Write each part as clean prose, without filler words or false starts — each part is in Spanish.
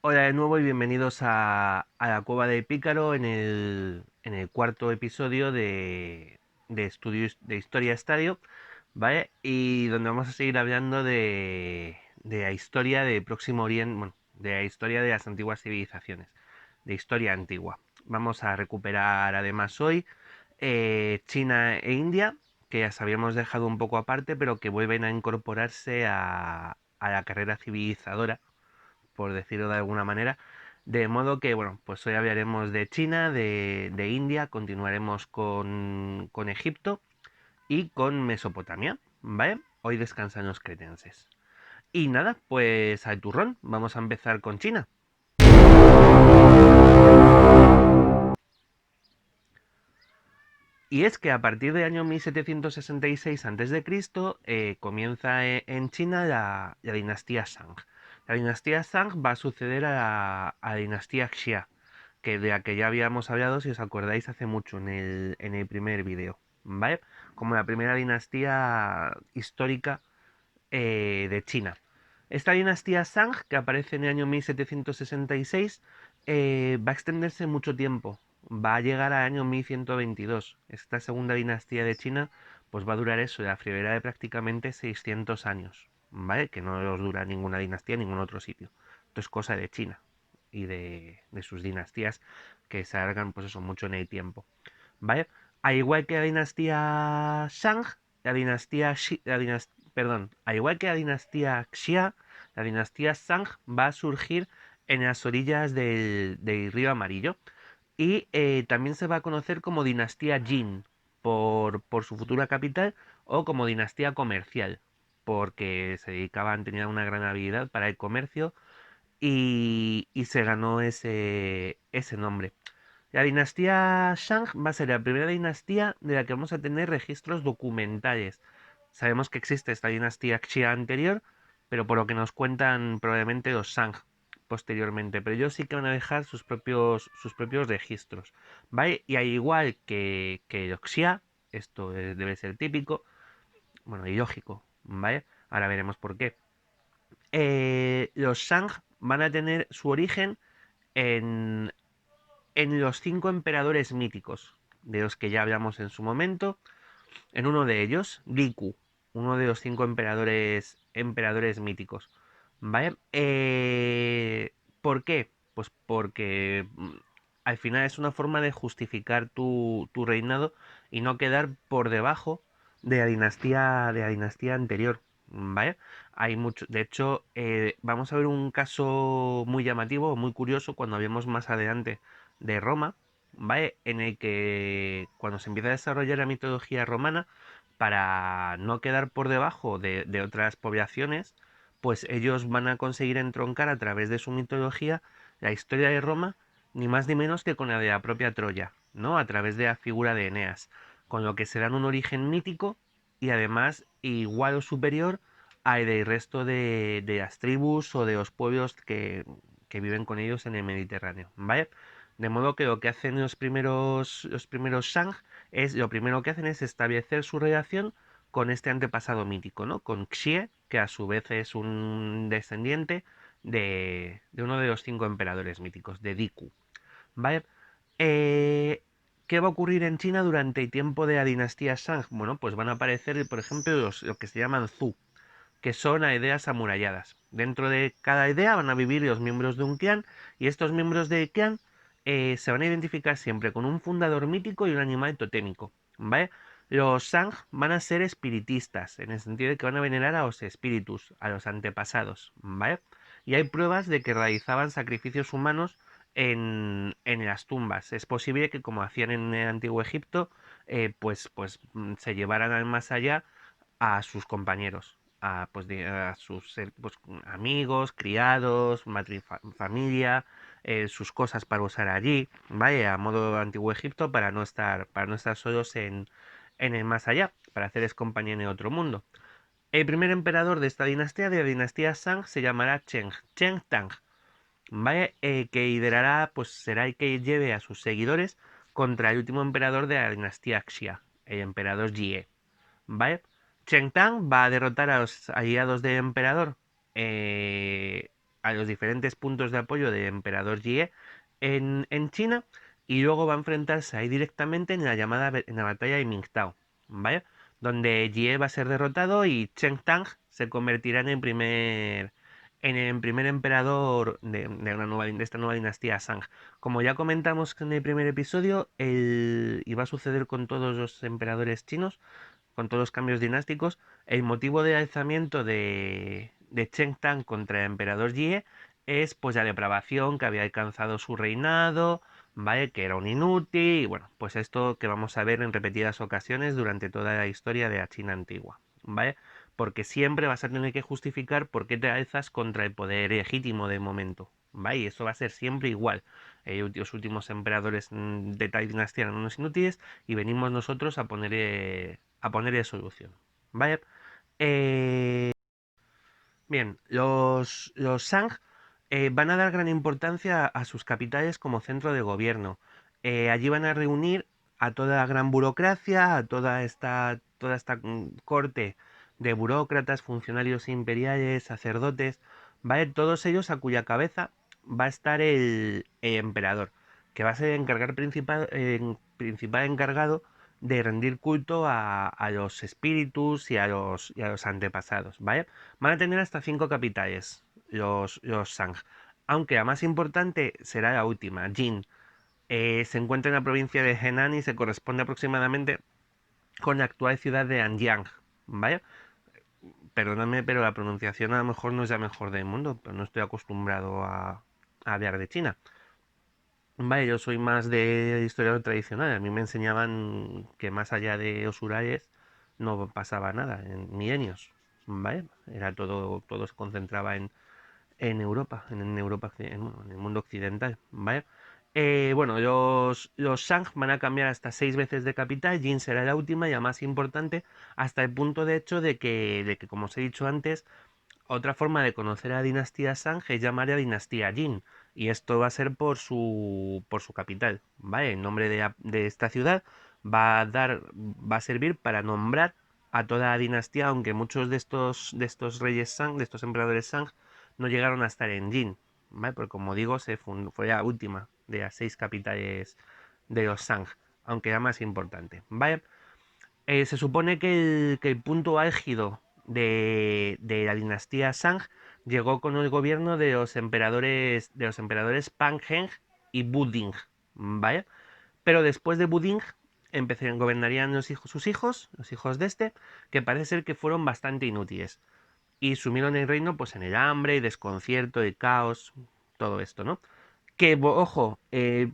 Hola de nuevo y bienvenidos a la Cueva del Pícaro en el cuarto episodio de estudios de Historia Estadio, ¿vale? Y donde vamos a seguir hablando de la historia de Próximo Oriente, bueno, de la historia de las antiguas civilizaciones, de historia antigua. Vamos a recuperar además hoy China e India, que ya habíamos dejado un poco aparte, pero que vuelven a incorporarse a la carrera civilizadora, por decirlo de alguna manera. De modo que, bueno, pues hoy hablaremos de China, de India, continuaremos con Egipto y con Mesopotamia, ¿vale? Hoy descansan los cretenses. Y nada, pues al turrón, vamos a empezar con China. Y es que a partir del año 1766 a.C. Comienza en China la dinastía Shang. La dinastía Shang va a suceder a la dinastía Xia, que de la que ya habíamos hablado, si os acordáis, hace mucho en el primer vídeo, ¿vale? Como la primera dinastía histórica de China. Esta dinastía Shang, que aparece en el año 1766, va a extenderse mucho tiempo. Va a llegar al año 1122. Esta segunda dinastía de China pues va a durar eso, la friolera de prácticamente 600 años, ¿vale? Que no los dura ninguna dinastía en ningún otro sitio. Esto es cosa de China y de sus dinastías que se alargan pues eso mucho en el tiempo, ¿vale? Al igual que la dinastía Shang, la dinastía perdón, al igual que la dinastía Xia, la dinastía Shang va a surgir en las orillas del río Amarillo y también se va a conocer como dinastía Jin por su futura capital o como dinastía comercial porque se dedicaban, tenían una gran habilidad para el comercio y se ganó ese nombre. La dinastía Shang va a ser la primera dinastía de la que vamos a tener registros documentales. Sabemos que existe esta dinastía Xia anterior, pero por lo que nos cuentan probablemente los Shang posteriormente. Pero ellos sí que van a dejar sus propios registros, ¿vale? Y al igual que los Xia, esto debe ser típico, bueno, y lógico, ¿vale? Ahora veremos por qué. Los Shang van a tener su origen en los 5 emperadores míticos, de los que ya hablamos en su momento. En uno de ellos, Riku, uno de los 5 emperadores míticos. ¿Vale? ¿Por qué? Pues porque al final es una forma de justificar tu reinado y no quedar por debajo de la dinastía anterior. ¿Vale? Hay mucho, de hecho, vamos a ver un caso muy llamativo, muy curioso, cuando hablemos más adelante de Roma, ¿vale? En el que cuando se empieza a desarrollar la mitología romana, para no quedar por debajo de otras poblaciones, pues ellos van a conseguir entroncar a través de su mitología la historia de Roma, ni más ni menos que con la de la propia Troya, ¿no? A través de la figura de Eneas, con lo que se dan un origen mítico y además igual o superior al del resto de las tribus o de los pueblos que viven con ellos en el Mediterráneo, ¿vale? De modo que lo que hacen los primeros Shang es, lo primero que hacen es establecer su relación con este antepasado mítico, ¿no? Con Xie, que a su vez es un descendiente de uno de los 5 emperadores míticos, de Diku, ¿vale? Eh, ¿Qué va a ocurrir en China durante el tiempo de la dinastía Shang? Bueno, pues van a aparecer, por ejemplo, lo que se llaman Zhou, que son aldeas amuralladas. Dentro de cada aldea van a vivir los miembros de un clan y estos miembros del clan se van a identificar siempre con un fundador mítico y un animal totémico, ¿vale? Los Shang van a ser espiritistas, en el sentido de que van a venerar a los espíritus, a los antepasados, ¿vale? Y hay pruebas de que realizaban sacrificios humanos en las tumbas. Es posible que, como hacían en el antiguo Egipto, pues se llevaran al más allá a sus compañeros, a sus pues, amigos, criados, familia, sus cosas para usar allí, ¿vale? A modo antiguo Egipto para no estar solos en el más allá, para hacerles compañía en el otro mundo. El primer emperador de esta dinastía, de la dinastía Shang, se llamará Cheng Tang, ¿vale? Que liderará, pues será el que lleve a sus seguidores contra el último emperador de la dinastía Xia, el emperador Jie, ¿vale? Cheng Tang va a derrotar a los aliados del emperador, eh, a los diferentes puntos de apoyo del emperador Jie en China y luego va a enfrentarse ahí directamente en en la batalla de Mingtao, ¿vale? Donde Jie va a ser derrotado y Cheng Tang se convertirá en el primer emperador de esta nueva dinastía Shang. Como ya comentamos en el primer episodio, y va a suceder con todos los emperadores chinos, con todos los cambios dinásticos, el motivo del alzamiento de Cheng Tang contra el emperador Jie es pues la depravación que había alcanzado su reinado, ¿vale? Que era un inútil, y bueno, pues esto que vamos a ver en repetidas ocasiones durante toda la historia de la China antigua, ¿vale? Porque siempre vas a tener que justificar por qué te alzas contra el poder legítimo de momento, ¿vale? Y eso va a ser siempre igual. Los últimos emperadores de tal dinastía eran unos inútiles y venimos nosotros a ponerle solución, ¿vale? Eh, Bien, los Shang van a dar gran importancia a sus capitales como centro de gobierno. Allí van a reunir a toda la gran burocracia, a toda esta corte de burócratas, funcionarios imperiales, sacerdotes, ¿vale? Todos ellos a cuya cabeza va a estar el emperador, que va a ser el principal encargado de rendir culto a los espíritus y a los antepasados, ¿vale? Van a tener hasta 5 capitales, los Shang. Aunque la más importante será la última, Jin. Se encuentra en la provincia de Henan y se corresponde aproximadamente con la actual ciudad de Anyang. ¿Vale? Perdóname, pero la pronunciación a lo mejor no es la mejor del mundo, pero no estoy acostumbrado a hablar de China. Vale, yo soy más de historiador tradicional. A mí me enseñaban que más allá de los Urales no pasaba nada en milenios. ¿Vale? Era todo se concentraba en Europa, en Europa, bueno, en el mundo occidental, ¿vale? Bueno, los Shang van a cambiar hasta 6 veces de capital, Jin será la última y la más importante, hasta el punto de hecho de que, como os he dicho antes, otra forma de conocer a la dinastía Shang es llamar a la dinastía Jin, y esto va a ser por su capital, ¿vale? El nombre de esta ciudad va a servir para nombrar a toda la dinastía, aunque muchos de estos reyes Shang, de estos emperadores Shang, no llegaron a estar en Jin, ¿vale? Porque como digo, fue la última de las 6 capitales de los Shang, aunque la más importante, ¿vale? Se supone que el punto álgido de la dinastía Shang llegó con el gobierno de los emperadores Pan Heng y Buding, ¿vale? Pero después de Buding gobernarían sus hijos, los hijos de este, que parece ser que fueron bastante inútiles y sumieron el reino pues en el hambre y desconcierto y caos, todo esto, ¿no? Que, ojo,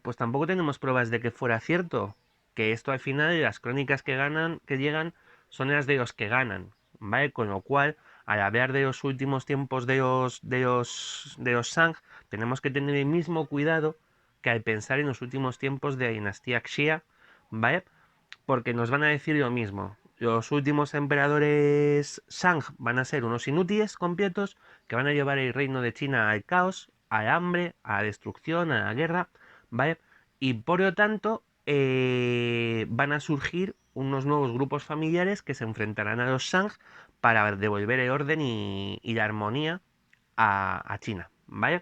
pues tampoco tenemos pruebas de que fuera cierto, que esto al final, las crónicas que llegan, son las de los que ganan, ¿vale? Con lo cual, al hablar de los últimos tiempos de los Shang, tenemos que tener el mismo cuidado que al pensar en los últimos tiempos de la dinastía Xia, ¿vale? Porque nos van a decir lo mismo. Los últimos emperadores Shang van a ser unos inútiles completos que van a llevar el reino de China al caos, al hambre, a la destrucción, a la guerra, ¿vale? Y por lo tanto van a surgir unos nuevos grupos familiares que se enfrentarán a los Shang para devolver el orden y la armonía a China, ¿vale?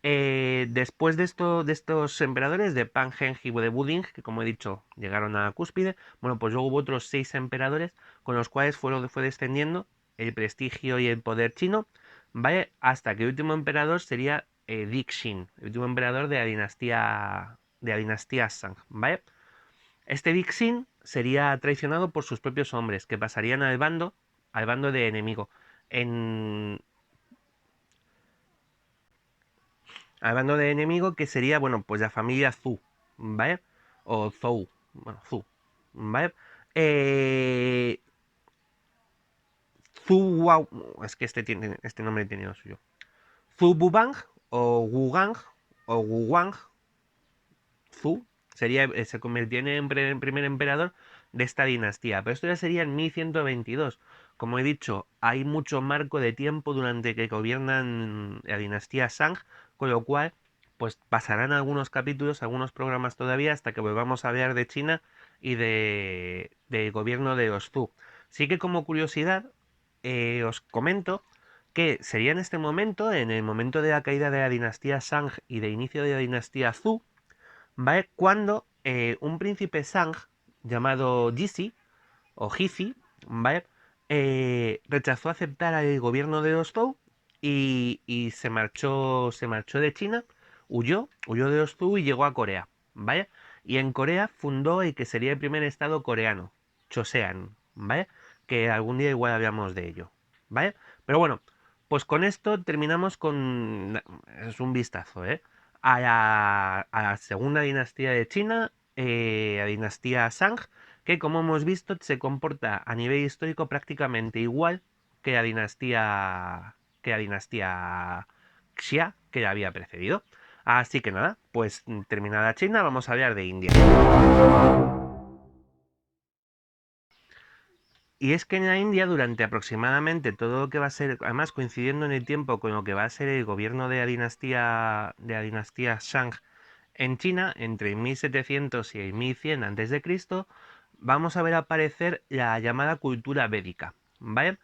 Después de estos emperadores, de Pan Heng y de Buding, que como he dicho, llegaron a la cúspide, bueno, pues luego hubo otros 6 emperadores con los cuales fue descendiendo el prestigio y el poder chino, ¿vale? Hasta que el último emperador sería Dixin, el último emperador de la dinastía Shang, ¿vale? Este Dixin sería traicionado por sus propios hombres, que pasarían al bando de enemigo. En, Hablando de enemigo, que sería, bueno, pues la familia Zhou, ¿vale? O Zhou, bueno, Zhou, ¿vale? Eh, es que este nombre tiene lo suyo. Zhou Bubang, o Wugang, o Wuwang, Zhou, se convirtió en el primer emperador de esta dinastía. Pero esto ya sería en 1122. Como he dicho, hay mucho marco de tiempo durante que gobiernan la dinastía Shang, con lo cual, pues pasarán algunos capítulos, algunos programas todavía, hasta que volvamos a hablar de China y del gobierno de los Zhou. Sí que como curiosidad, os comento que sería en este momento, en el momento de la caída de la dinastía Shang y de inicio de la dinastía Zhou, ¿vale? Cuando un príncipe Shang llamado Jisi o Jizi, ¿vale? Rechazó aceptar el gobierno de los Zhou y se marchó de China, huyó de los Zhou y llegó a Corea, ¿vale? Y en Corea fundó el que sería el primer estado coreano, Chosean, ¿vale? Que algún día igual hablamos de ello, ¿vale? Pero bueno, pues con esto terminamos con... Es un vistazo, ¿eh? A la segunda dinastía de China, la dinastía Shang, que como hemos visto se comporta a nivel histórico prácticamente igual que la dinastía Xia que la había precedido. Así que nada, pues terminada China, vamos a hablar de India. Y es que en la India, durante aproximadamente todo lo que va a ser, además coincidiendo en el tiempo con lo que va a ser el gobierno de la dinastía Shang en China, entre 1700 y 1100 a.C., vamos a ver aparecer la llamada cultura védica, ¿vale?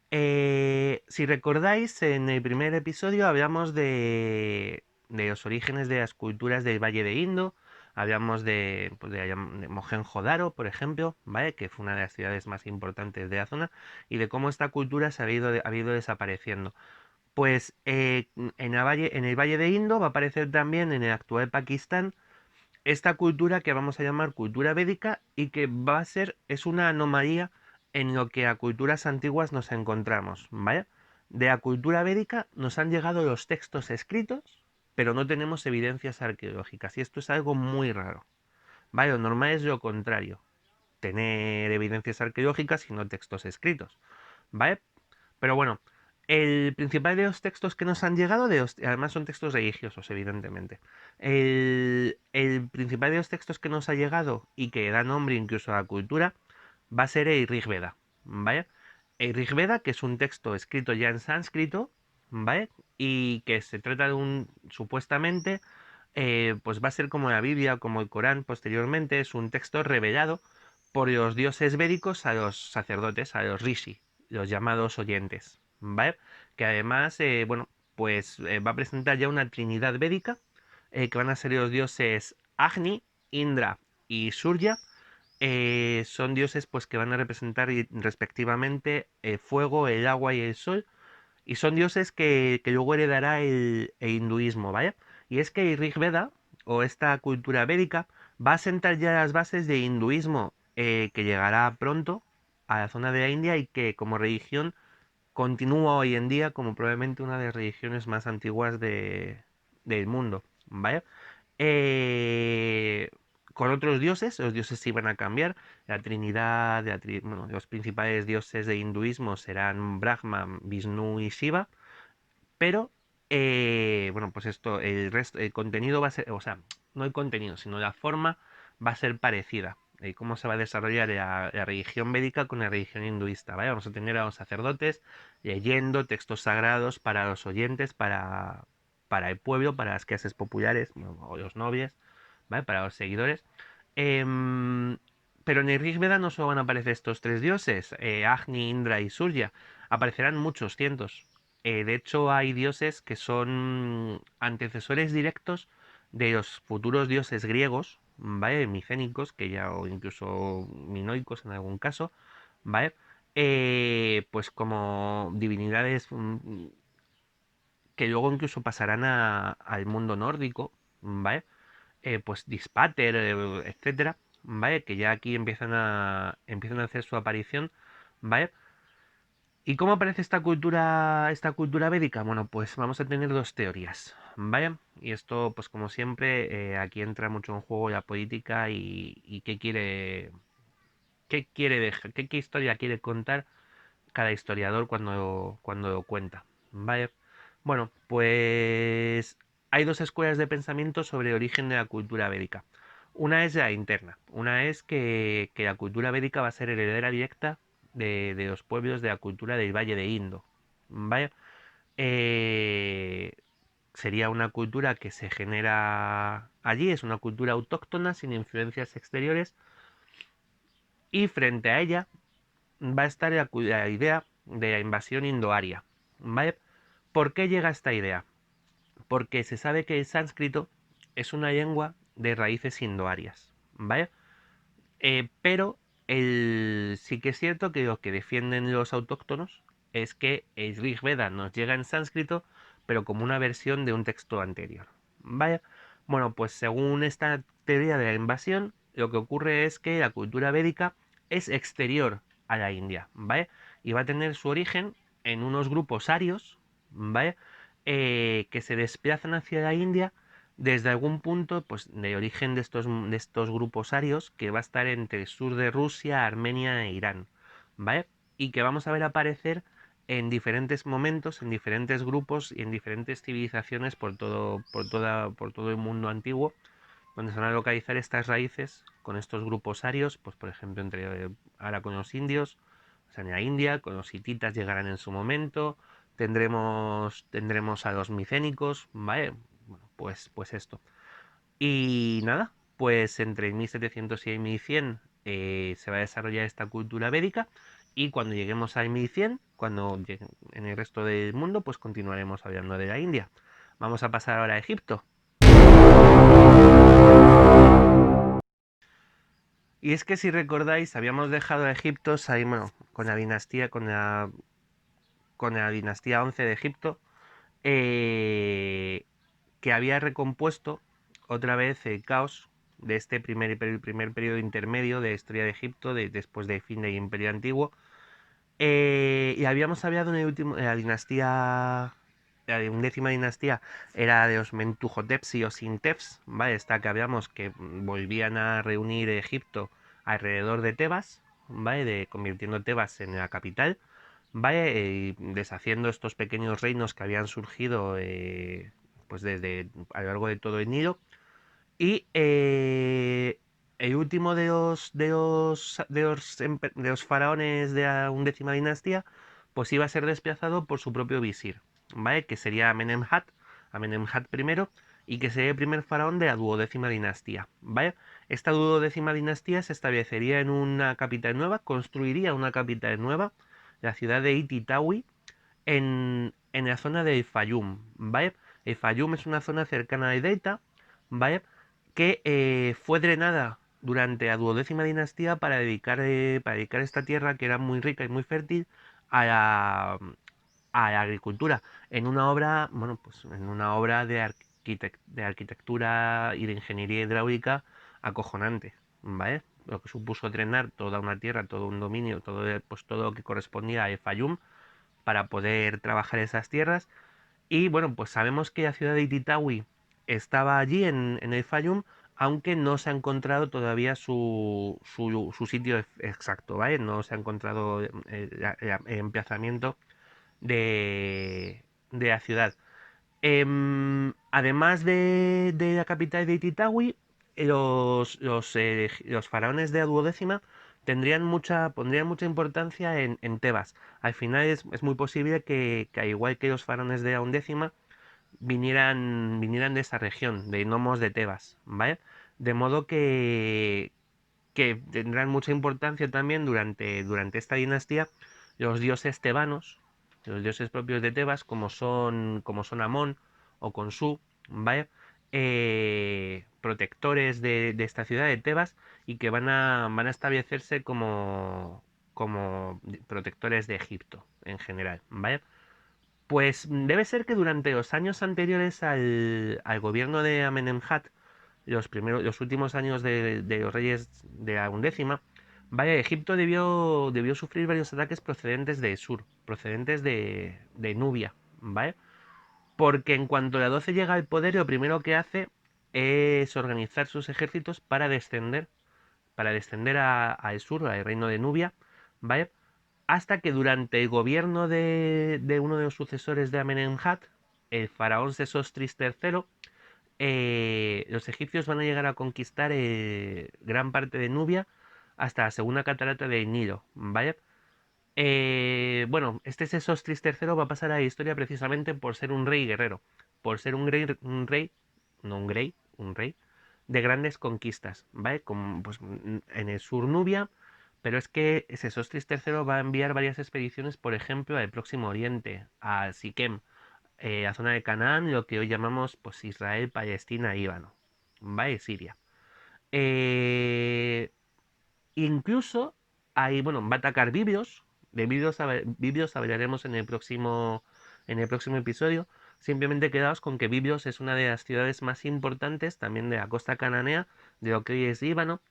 Si recordáis, en el primer episodio hablamos de los orígenes de las culturas del Valle de Indo, hablamos de Mohenjo-Daro, por ejemplo, ¿vale? Que fue una de las ciudades más importantes de la zona, y de cómo esta cultura ha ido desapareciendo. Pues en el Valle de Indo va a aparecer también en el actual Pakistán esta cultura que vamos a llamar cultura védica y que es una anomalía en lo que a culturas antiguas nos encontramos, ¿vale? De la cultura védica nos han llegado los textos escritos, pero no tenemos evidencias arqueológicas y esto es algo muy raro, ¿vale? Lo normal es lo contrario, tener evidencias arqueológicas y no textos escritos, ¿vale? Pero bueno, el principal de los textos que nos han llegado, además son textos religiosos, evidentemente. El principal de los textos que nos ha llegado y que da nombre incluso a la cultura va a ser el Rig Veda, ¿vale? El Rig Veda, que es un texto escrito ya en sánscrito, ¿vale? Y que se trata de supuestamente, pues va a ser como la Biblia, como el Corán posteriormente, es un texto revelado por los dioses védicos a los sacerdotes, a los rishi, los llamados oyentes, ¿vale? Que además, bueno, pues va a presentar ya una trinidad védica, que van a ser los dioses Agni, Indra y Surya. Son dioses pues que van a representar respectivamente el fuego, el agua y el sol, y son dioses que luego heredará el hinduismo, ¿vale? Y es que el Rig Veda, o esta cultura védica, va a sentar ya las bases de hinduismo, que llegará pronto a la zona de la India y que como religión continúa hoy en día como probablemente una de las religiones más antiguas del mundo, ¿vale? Eh, con otros dioses, los dioses se iban a cambiar, la Trinidad, bueno, los principales dioses de hinduismo serán Brahma, Vishnu y Shiva, pero, bueno, pues el resto, el contenido va a ser, o sea, no el contenido, sino la forma va a ser parecida. Cómo se va a desarrollar la religión védica con la religión hinduista, ¿vale? Vamos a tener a los sacerdotes leyendo textos sagrados para los oyentes, para el pueblo, para las clases populares, bueno, o los nobles, ¿vale? Para los seguidores. Em, pero en el Rig Veda no solo van a aparecer estos tres dioses, Agni, Indra y Surya, aparecerán muchos cientos. De hecho, hay dioses que son antecesores directos de los futuros dioses griegos, ¿vale? Micénicos, que ya, o incluso minoicos en algún caso, ¿vale? Pues como divinidades, que luego incluso pasarán al mundo nórdico, ¿vale? Pues Dispater, etcétera, ¿vale? Que ya aquí empiezan a hacer su aparición, ¿vale? ¿Y cómo aparece esta cultura védica? Bueno, pues vamos a tener dos teorías, ¿vale? Y esto, pues como siempre, aquí entra mucho en juego la política y qué quiere dejar, qué historia quiere contar cada historiador cuando lo cuenta, ¿vale? Bueno, pues hay dos escuelas de pensamiento sobre el origen de la cultura védica. Una es la interna, una es que la cultura védica va a ser heredera directa de los pueblos de la cultura del Valle de Indo, ¿vale? Eh, Sería una cultura que se genera allí, es una cultura autóctona sin influencias exteriores y frente a ella va a estar la idea de la invasión indoaria, ¿vale? ¿Por qué llega esta idea? Porque se sabe que el sánscrito es una lengua de raíces indoarias, ¿vale? Pero sí que es cierto que lo que defienden los autóctonos es que el Rig Veda nos llega en sánscrito, pero como una versión de un texto anterior. ¿Vale? Bueno, pues según esta teoría de la invasión, lo que ocurre es que la cultura védica es exterior a la India, ¿vale? Y va a tener su origen en unos grupos arios, ¿vale? Que se desplazan hacia la India desde algún punto pues, de origen de estos grupos arios que va a estar entre el sur de Rusia, Armenia e Irán, ¿vale? Y que vamos a ver aparecer en diferentes momentos, en diferentes grupos y en diferentes civilizaciones por todo el mundo antiguo, donde se van a localizar estas raíces con estos grupos arios, pues por ejemplo ahora con los indios, o sea, en la India, con los hititas llegarán en su momento, tendremos a los micénicos, ¿vale? Bueno, pues esto. Y nada, pues entre 1700 y 1100 se va a desarrollar esta cultura védica y cuando lleguemos a 1100, en el resto del mundo, pues continuaremos hablando de la India. Vamos a pasar ahora a Egipto. Y es que si recordáis, habíamos dejado a Egipto, bueno, con la dinastía 11 de Egipto, eh, que había recompuesto otra vez el caos de este primer periodo intermedio de la historia de Egipto, después del fin del Imperio Antiguo. Y habíamos hablado en el último, la dinastía, la de undécima dinastía, era de los Mentuhoteps y los Intefs, ¿vale? Esta que habíamos que volvían a reunir Egipto alrededor de Tebas, ¿vale? Convirtiendo Tebas en la capital. ¿Vale? Deshaciendo estos pequeños reinos que habían surgido pues desde a lo largo de todo el Nilo. Y el último de los faraones de la undécima dinastía, pues iba a ser desplazado por su propio visir, ¿vale? Que sería Amenemhat I, y que sería el primer faraón de la duodécima dinastía, ¿vale? Esta duodécima dinastía se establecería en una capital nueva, construiría una capital nueva, la ciudad de Ititawi, en la zona del Fayum, ¿vale? El Fayum es una zona cercana al delta, ¿vale? Que fue drenada durante la duodécima dinastía para dedicar esta tierra, que era muy rica y muy fértil, a a la agricultura, en una obra, bueno, pues en una obra de arquitectura y de ingeniería hidráulica acojonante, ¿vale? Lo que supuso drenar toda una tierra, todo un dominio, pues todo lo que correspondía al Fayum para poder trabajar esas tierras. Y bueno, pues sabemos que la ciudad de Ititawi estaba allí en el Fayum, aunque no se ha encontrado todavía su sitio exacto, ¿vale? No se ha encontrado el emplazamiento de la ciudad. Además de la capital de Ititawi, los faraones de la duodécima pondrían mucha importancia en Tebas. Al final es muy posible que al igual que los faraones de la undécima, vinieran de esa región, de Nomos de Tebas, ¿vale? De modo que tendrán mucha importancia también durante esta dinastía los dioses tebanos, los dioses propios de Tebas, como son Amón o Consu, ¿vale? Protectores de esta ciudad de Tebas y que van a establecerse como protectores de Egipto en general, ¿vale? Pues debe ser que durante los años anteriores al gobierno de Amenemhat, los últimos años de los reyes de la undécima, vaya, Egipto debió sufrir varios ataques procedentes del sur, procedentes de Nubia, ¿vale? Porque en cuanto la 12 llega al poder, lo primero que hace es organizar sus ejércitos para descender al sur, al reino de Nubia, ¿vale? Hasta que durante el gobierno de uno de los sucesores de Amenemhat, el faraón Sesostris III, los egipcios van a llegar a conquistar gran parte de Nubia hasta la segunda catarata del Nilo, ¿vale? Bueno, este Sesostris III va a pasar a la historia precisamente por ser un rey guerrero, por ser no un rey de grandes conquistas, ¿vale? Como, pues, en el sur Nubia, Pero es que Sesostris III va a enviar varias expediciones, por ejemplo, al Próximo Oriente, a Siquem, a zona de Canaán, lo que hoy llamamos pues Israel, Palestina, Líbano, ¿vale? Siria. Eh, Incluso ahí, bueno, va a atacar Biblios. De Biblios hablaremos en el próximo episodio. Simplemente quedaos con que Biblios es una de las ciudades más importantes también de la costa cananea, de lo que hoy es Líbano.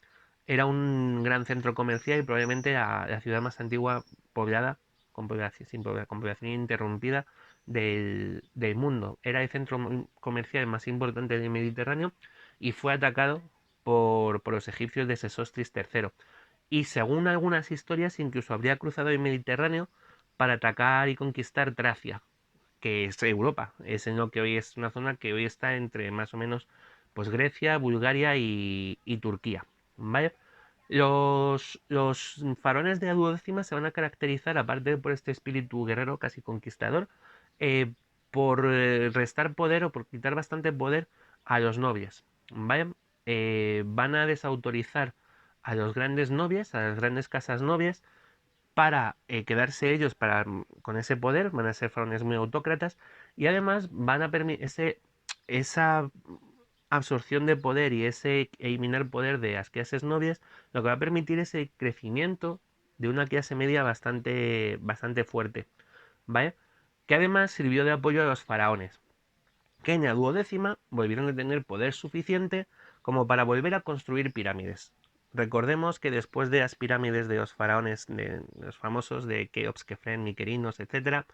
Era un gran centro comercial y probablemente la ciudad más antigua poblada, con población interrumpida del mundo. Era el centro comercial más importante del Mediterráneo y fue atacado por los egipcios de Sesostris III. Y según algunas historias, incluso habría cruzado el Mediterráneo para atacar y conquistar Tracia, que es Europa. Es en lo que hoy es una zona que hoy está entre más o menos pues Grecia, Bulgaria y Turquía. ¿Vale? Los faraones de la duodécima se van a caracterizar, aparte por este espíritu guerrero casi conquistador, eh, por restar poder o por quitar bastante poder a los nobles. ¿Vale? Van a desautorizar a los grandes nobles, a las grandes casas nobles, para quedarse ellos con ese poder, van a ser faraones muy autócratas y además van a permitir esa absorción de poder y ese eliminar poder de las clases nobles, lo que va a permitir es el crecimiento de una clase media bastante fuerte, ¿vale? Que además sirvió de apoyo a los faraones, que en la duodécima volvieron a tener poder suficiente como para volver a construir pirámides. Recordemos que después de las pirámides de los faraones, de los famosos de Keops, Kefren, Miquerinos, etc.,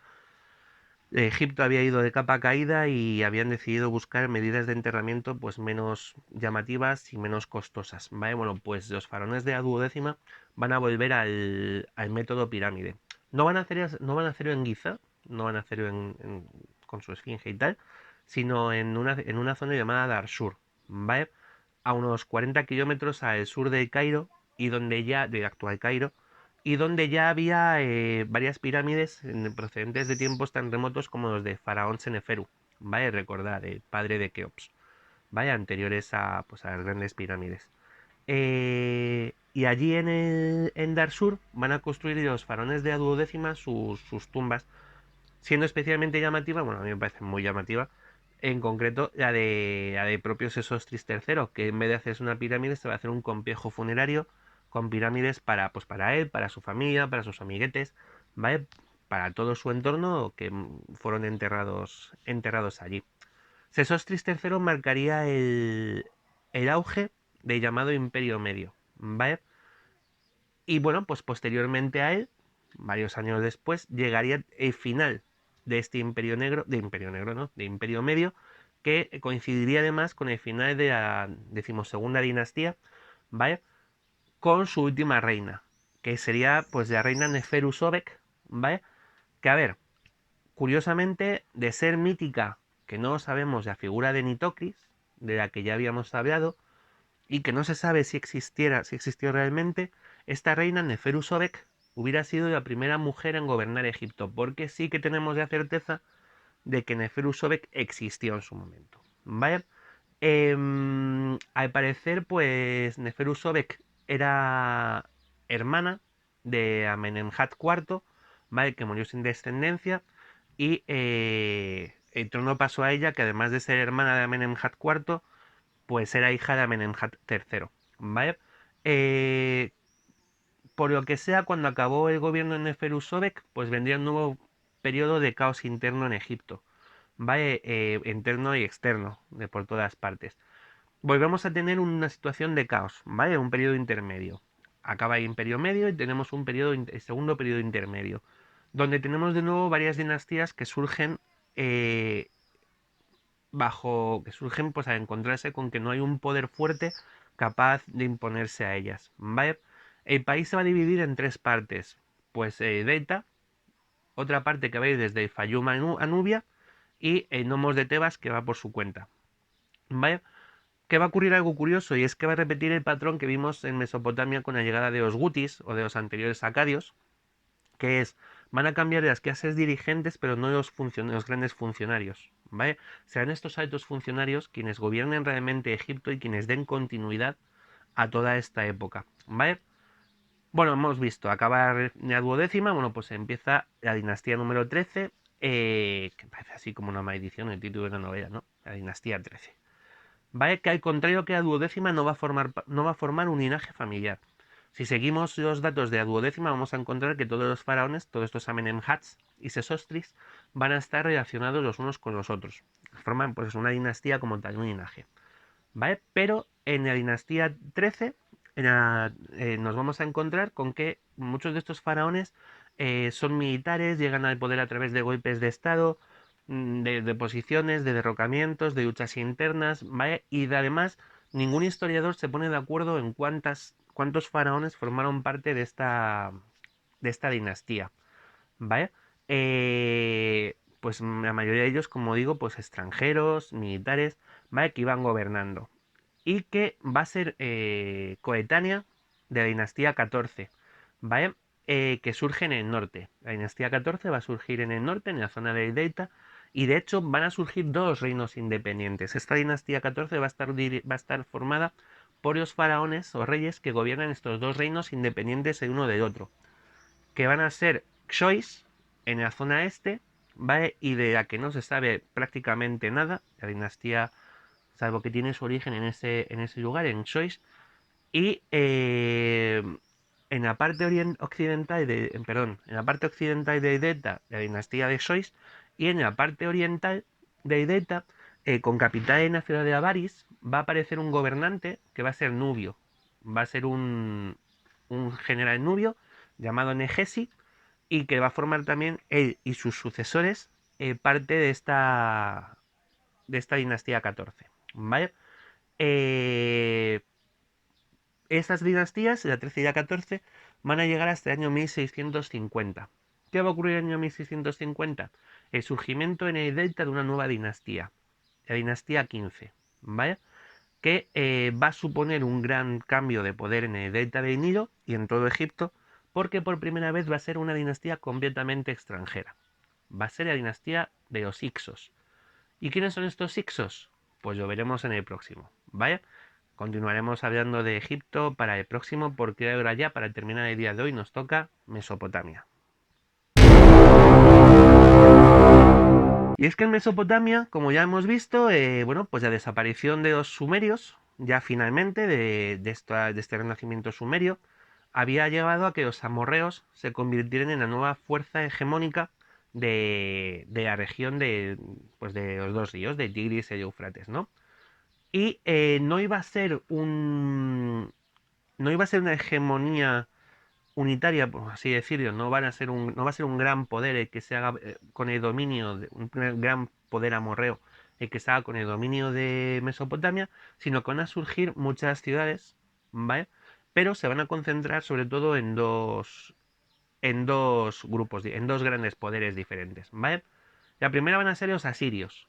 Egipto había ido de capa caída y habían decidido buscar medidas de enterramiento pues menos llamativas y menos costosas, ¿vale? Bueno, pues los faraones de la duodécima van a volver al método pirámide. No van a hacerlo en Giza, no van a hacerlo con su esfinge y tal, sino en una zona llamada Darshur, ¿vale? A unos 40 kilómetros al sur del Cairo y donde ya, del actual Cairo, y donde ya había varias pirámides procedentes de tiempos tan remotos como los de Faraón Seneferu, ¿vale? Recordar, el padre de Keops, ¿vale? Anteriores pues, a las grandes pirámides. Y allí en Darsur van a construir los faraones de la duodécima sus tumbas, siendo especialmente llamativa, bueno, a mí me parece muy llamativa, en concreto la de propio Sesostris III, que en vez de hacerse una pirámide se va a hacer un complejo funerario con pirámides pues para él, para su familia, para sus amiguetes, ¿vale? Para todo su entorno que fueron enterrados allí. Sesostris III marcaría el auge del llamado Imperio Medio, ¿vale? Y bueno, pues posteriormente a él, varios años después, llegaría el final de este Imperio Negro, ¿no? De Imperio Medio, que coincidiría además con el final de la decimosegunda dinastía, ¿vale? Con su última reina, que sería pues la reina Neferu Sobek, ¿vale? Que a ver, curiosamente, de ser mítica, que no sabemos la figura de Nitocris, de la que ya habíamos hablado, y que no se sabe si existió realmente, esta reina Neferu Sobek hubiera sido la primera mujer en gobernar Egipto, porque sí que tenemos la certeza de que Neferu Sobek existió en su momento. ¿Vale? Al parecer, pues Neferu Sobek era hermana de Amenemhat IV, ¿vale? Que murió sin descendencia, y el trono pasó a ella, que además de ser hermana de Amenemhat IV, pues era hija de Amenemhat III, ¿vale? Eh, por lo que sea, cuando acabó el gobierno de Neferu Sobek, pues vendría un nuevo periodo de caos interno en Egipto, ¿vale? Interno y externo, de por todas partes. Volvemos a tener una situación de caos, ¿vale? Un periodo intermedio. Acaba el Imperio Medio y tenemos el segundo periodo intermedio, donde tenemos de nuevo varias dinastías que surgen eh, que surgen pues al encontrarse con que no hay un poder fuerte capaz de imponerse a ellas, ¿vale? El país se va a dividir en tres partes, pues Delta, otra parte que va a ir desde Fayum a Nubia y Nomos de Tebas que va por su cuenta, ¿vale? Que va a ocurrir algo curioso y es que va a repetir el patrón que vimos en Mesopotamia con la llegada de los Gutis o de los anteriores acadios, que es, van a cambiar las clases dirigentes, pero no los grandes funcionarios, ¿vale? Serán estos altos funcionarios quienes gobiernen realmente Egipto y quienes den continuidad a toda esta época, ¿vale? Bueno, hemos visto acabar la duodécima, bueno, pues empieza la dinastía número 13, que parece así como una maldición el título de la novela, ¿no? La dinastía 13. ¿Vale? Que al contrario que la duodécima no va a formar un linaje familiar. Si seguimos los datos de la duodécima, vamos a encontrar que todos los faraones, todos estos Amenemhats y Sesostris, van a estar relacionados los unos con los otros. Forman pues una dinastía como tal, un linaje. ¿Vale? Pero en la dinastía 13 nos vamos a encontrar con que muchos de estos faraones son militares, llegan al poder a través de golpes de estado, de posiciones, de derrocamientos, de luchas internas, ¿vale? Y además ningún historiador se pone de acuerdo en cuántos faraones formaron parte de esta dinastía, ¿vale? Pues la mayoría de ellos, como digo, pues extranjeros, militares, ¿vale? Que iban gobernando y que va a ser coetánea de la dinastía 14, ¿vale? Que surge en el norte. La dinastía 14 va a surgir en el norte, en la zona del delta, y de hecho van a surgir dos reinos independientes. Esta dinastía 14 va a estar formada por los faraones o reyes que gobiernan estos dos reinos independientes el uno del otro, que van a ser Xois en la zona este, ¿vale? Y de la que no se sabe prácticamente nada, la dinastía, salvo que tiene su origen en ese lugar, en Xois, y en la parte occidental en la parte occidental de Ideta, la dinastía de Xois, y en la parte oriental de Ideta, con capital en la ciudad de Avaris, va a aparecer un gobernante que va a ser Nubio. Va a ser un general nubio llamado Negesi, y que va a formar también él y sus sucesores parte de esta dinastía 14. ¿Vale? Eh, Estas dinastías, la 13 y la 14, van a llegar hasta el año 1650. ¿Qué va a ocurrir en el año 1650? El surgimiento en el delta de una nueva dinastía, la dinastía 15, ¿vale? Que va a suponer un gran cambio de poder en el delta del Nilo y en todo Egipto, porque por primera vez va a ser una dinastía completamente extranjera. Va a ser la dinastía de los Ixos. ¿Y quiénes son estos Ixos? Pues lo veremos en el próximo, ¿vale? Continuaremos hablando de Egipto para el próximo, porque ahora ya, para terminar el día de hoy, nos toca Mesopotamia. Y es que en Mesopotamia, como ya hemos visto, bueno, pues la desaparición de los sumerios, ya finalmente, de este renacimiento sumerio, había llevado a que los amorreos se convirtieran en la nueva fuerza hegemónica de la región pues de los dos ríos, de Tigris y Éufrates, ¿no? Y no iba a ser una hegemonía unitaria, por así decirlo, no va a ser un gran poder el que se haga con el dominio, un gran poder amorreo el que se haga con el dominio de Mesopotamia, sino que van a surgir muchas ciudades, ¿vale? Pero se van a concentrar sobre todo en dos grupos, en dos grandes poderes diferentes, ¿vale? La primera van a ser los asirios.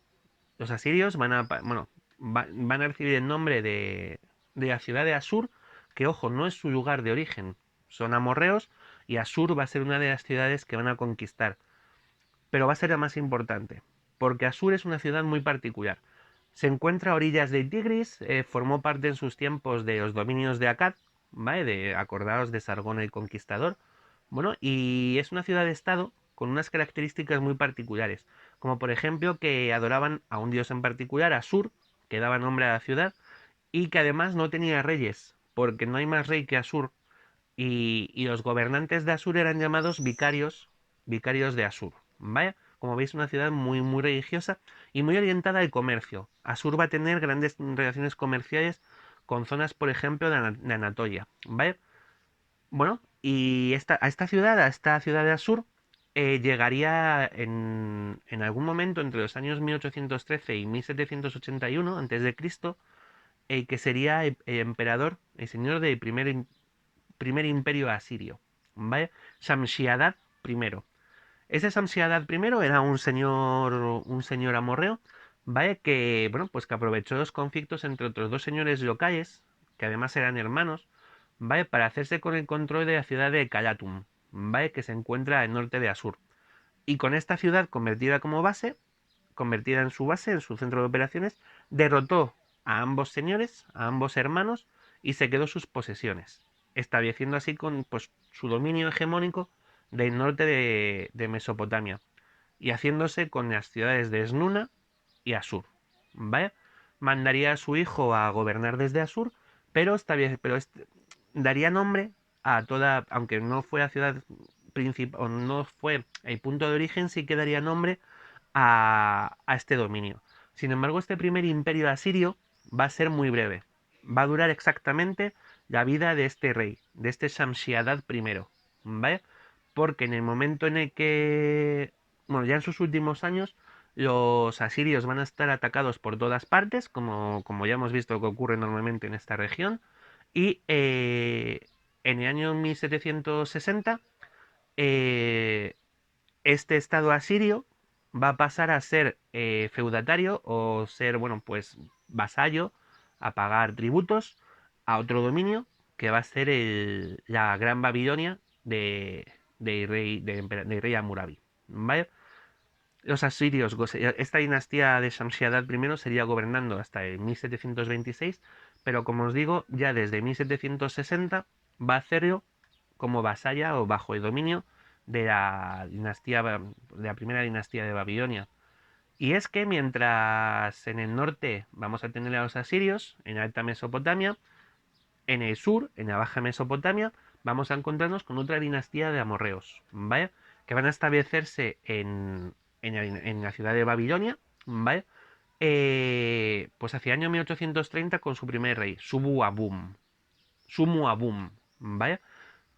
Los asirios van a recibir el nombre de la ciudad de Asur, que ojo, no es su lugar de origen, son amorreos y Asur va a ser una de las ciudades que van a conquistar, pero va a ser la más importante, porque Asur es una ciudad muy particular. Se encuentra a orillas del Tigris, formó parte en sus tiempos de los dominios de Akkad, ¿vale? Acordados de Sargón el Conquistador. Bueno, y es una ciudad-estado con unas características muy particulares, como por ejemplo que adoraban a un dios en particular, Asur, que daba nombre a la ciudad, y que además no tenía reyes, porque no hay más rey que Asur, y los gobernantes de Asur eran llamados vicarios de Asur. ¿Vale? Como veis, una ciudad muy, muy religiosa y muy orientada al comercio. Asur va a tener grandes relaciones comerciales con zonas, por ejemplo, de Anatolia. ¿Vale? Bueno, y a esta ciudad de Asur, llegaría en algún momento entre los años 1813 y 1781 a.C., el que sería el emperador, el señor del primer imperio asirio, ¿vale? Shamshi-Adad I. Ese Shamshi-Adad I era un señor amorreo, ¿vale? Que, bueno, pues que aprovechó los conflictos entre otros dos señores locales, que además eran hermanos, ¿vale? Para hacerse con el control de la ciudad de Calatum, ¿vale? Que se encuentra al norte de Asur. Y con esta ciudad convertida en su base, en su centro de operaciones, derrotó a ambos señores, a ambos hermanos, y se quedó sus posesiones. estableciendo así con pues, su dominio hegemónico del norte de Mesopotamia y haciéndose con las ciudades de Esnuna y Asur. ¿Vale? Mandaría a su hijo a gobernar desde Asur, pero daría nombre a toda, aunque no fue la ciudad principal, o no fue el punto de origen, sí que daría nombre a este dominio. Sin embargo, este primer imperio asirio va a ser muy breve. Va a durar exactamente la vida de este rey, de este Shamshi-Adad I, ¿vale? Porque en el momento en el que, bueno, ya en sus últimos años, los asirios van a estar atacados por todas partes, como ya hemos visto que ocurre normalmente en esta región, y en el año 1760, eh, este estado asirio va a pasar a ser feudatario o ser, bueno, pues vasallo, a pagar tributos a otro dominio que va a ser la Gran Babilonia de rey Hammurabi. ¿Vale? Los asirios, esta dinastía de Shamshi-Adad I sería gobernando hasta el 1726, pero como os digo, ya desde 1760 va a hacerlo como vasalla o bajo el dominio de la dinastía, de la primera dinastía de Babilonia. Y es que mientras en el norte vamos a tener a los asirios, en la Alta Mesopotamia, en el sur, en la Baja Mesopotamia, vamos a encontrarnos con otra dinastía de amorreos, ¿vale? Que van a establecerse en la ciudad de Babilonia, ¿vale? Pues hacia el año 1830 con su primer rey, Sumuabum, ¿vale?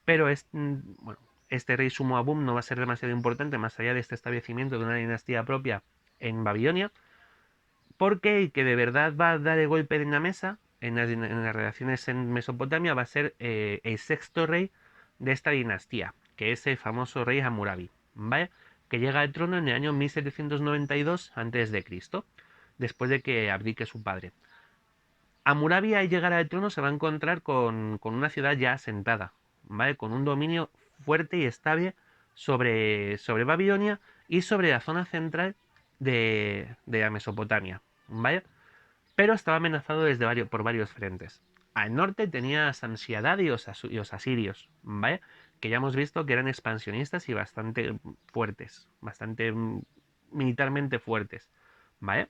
Pero bueno, este rey Sumuabum no va a ser demasiado importante más allá de este establecimiento de una dinastía propia en Babilonia, porque el que de verdad va a dar el golpe en la mesa en las relaciones en Mesopotamia va a ser el sexto rey de esta dinastía, que es el famoso rey Hammurabi, ¿vale? Que llega al trono en el año 1792 a.C., después de que abdique su padre. Hammurabi al llegar al trono se va a encontrar con una ciudad ya asentada, ¿vale? Con un dominio fuerte y estable sobre Babilonia y sobre la zona central de la Mesopotamia, ¿vale? Pero estaba amenazado por varios frentes. Al norte tenía a Samsiadad y los asirios, ¿vale? Que ya hemos visto que eran expansionistas y bastante fuertes, bastante militarmente fuertes, ¿vale?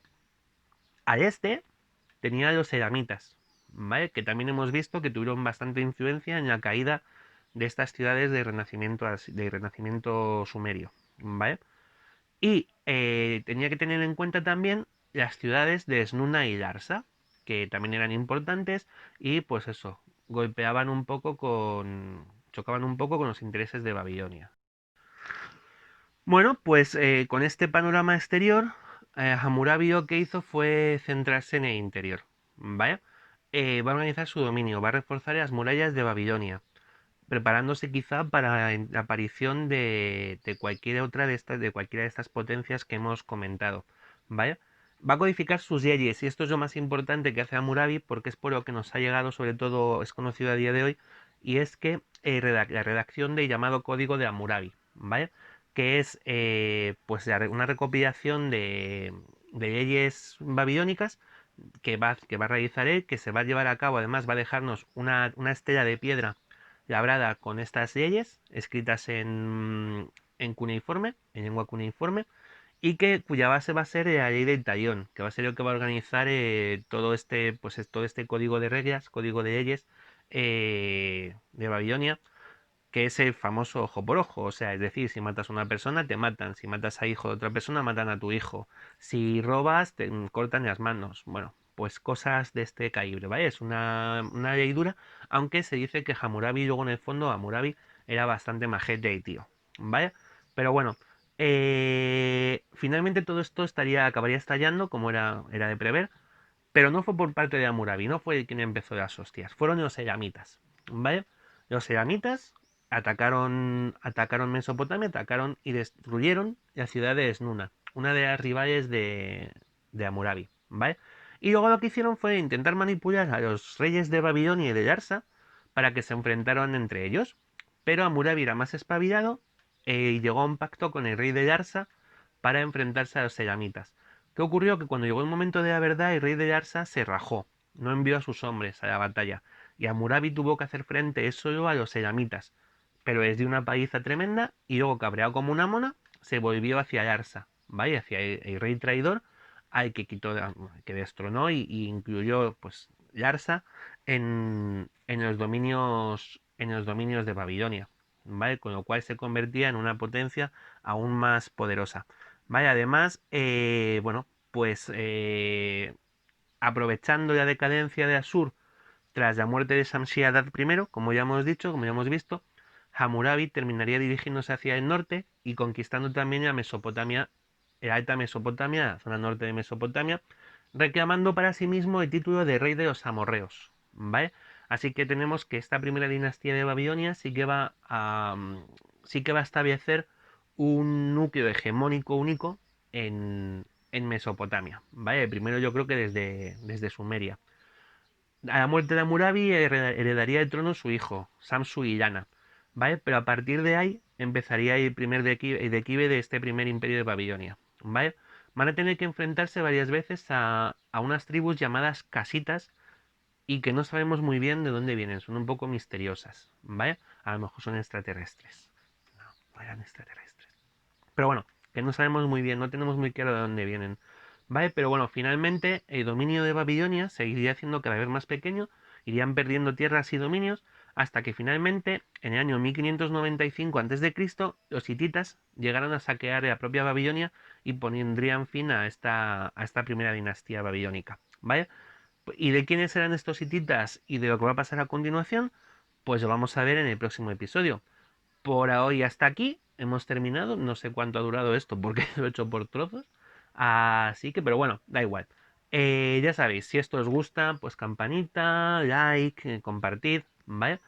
Al este tenía a los elamitas, ¿vale? Que también hemos visto que tuvieron bastante influencia en la caída de estas ciudades de renacimiento sumerio, ¿vale? Y tenía que tener en cuenta también las ciudades de Snuna y Larsa, que también eran importantes y pues eso, chocaban un poco con los intereses de Babilonia. Bueno, pues con este panorama exterior, Hammurabi lo que hizo fue centrarse en el interior, ¿vale? Va a organizar su dominio, va a reforzar las murallas de Babilonia, preparándose quizá para la aparición de cualquier otra de cualquiera de estas potencias que hemos comentado, ¿vale? Va a codificar sus leyes y esto es lo más importante que hace Hammurabi porque es por lo que nos ha llegado, sobre todo es conocido a día de hoy, y es que la redacción del llamado Código de Hammurabi, ¿vale? Que es pues una recopilación de leyes babilónicas que va a realizar él, que se va a llevar a cabo, además va a dejarnos una estela de piedra labrada con estas leyes, escritas en cuneiforme, en lengua cuneiforme, y cuya base va a ser la ley del talión, que va a ser lo que va a organizar todo este código de reglas, código de leyes de Babilonia, que es el famoso ojo por ojo, o sea, es decir, si matas a una persona, te matan, si matas a hijo de otra persona, matan a tu hijo, si robas, te cortan las manos, bueno, pues cosas de este calibre, ¿vale? Es una ley dura, aunque se dice que Hammurabi, luego en el fondo, Hammurabi era bastante majete y tío, ¿vale? Pero bueno, finalmente todo esto acabaría estallando, como era de prever, pero no fue por parte de Hammurabi, no fue quien empezó las hostias, fueron los elamitas, ¿vale? Los elamitas atacaron Mesopotamia, atacaron y destruyeron la ciudad de Esnuna, una de las rivales de Hammurabi, ¿vale? Y luego lo que hicieron fue intentar manipular a los reyes de Babilonia y de Larsa para que se enfrentaran entre ellos, pero Hammurabi era más espabilado y llegó a un pacto con el rey de Larsa para enfrentarse a los elamitas. ¿Qué ocurrió? Que cuando llegó el momento de la verdad, el rey de Larsa se rajó, no envió a sus hombres a la batalla y Hammurabi tuvo que hacer frente solo a los elamitas, pero les dio una paliza tremenda y luego, cabreado como una mona, se volvió hacia Larsa, ¿vale? Hacia el rey traidor al que quitó, que destronó y incluyó pues Larsa en los dominios de Babilonia, ¿vale? Con lo cual se convertía en una potencia aún más poderosa, ¿vale? Además, bueno, pues aprovechando la decadencia de Asur tras la muerte de Shamshi-Adad I, como ya hemos dicho, como ya hemos visto, Hammurabi terminaría dirigiéndose hacia el norte y conquistando también la Mesopotamia, la Alta Mesopotamia, la zona norte de Mesopotamia, reclamando para sí mismo el título de rey de los amorreos, ¿vale? Así que tenemos que esta primera dinastía de Babilonia sí que va a establecer un núcleo hegemónico único en Mesopotamia, ¿vale? Primero yo creo que desde Sumeria. A la muerte de Hammurabi heredaría el trono su hijo, Samsu-Ilana, ¿vale? Pero a partir de ahí empezaría el primer declive de este primer imperio de Babilonia, ¿vale? Van a tener que enfrentarse varias veces a unas tribus llamadas casitas y que no sabemos muy bien de dónde vienen, son un poco misteriosas, ¿vale? A lo mejor son extraterrestres. No, no eran extraterrestres. Pero bueno, que no sabemos muy bien, no tenemos muy claro de dónde vienen. ¿Vale? Pero bueno, finalmente el dominio de Babilonia seguiría siendo cada vez más pequeño, irían perdiendo tierras y dominios, hasta que finalmente, en el año 1595 a.C., los hititas llegaron a saquear la propia Babilonia y pondrían fin a esta primera dinastía babilónica. ¿Vale? ¿Y de quiénes eran estos hititas y de lo que va a pasar a continuación? Pues lo vamos a ver en el próximo episodio. Por hoy hasta aquí, hemos terminado. No sé cuánto ha durado esto porque lo he hecho por trozos. Así que, pero bueno, da igual. Ya sabéis, si esto os gusta, pues campanita, like, compartid, ¿vale?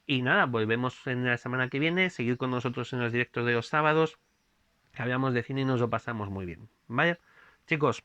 Y nada, volvemos en la semana que viene. Seguid con nosotros en los directos de los sábados. Que hablamos de cine y nos lo pasamos muy bien, ¿vale? Chicos,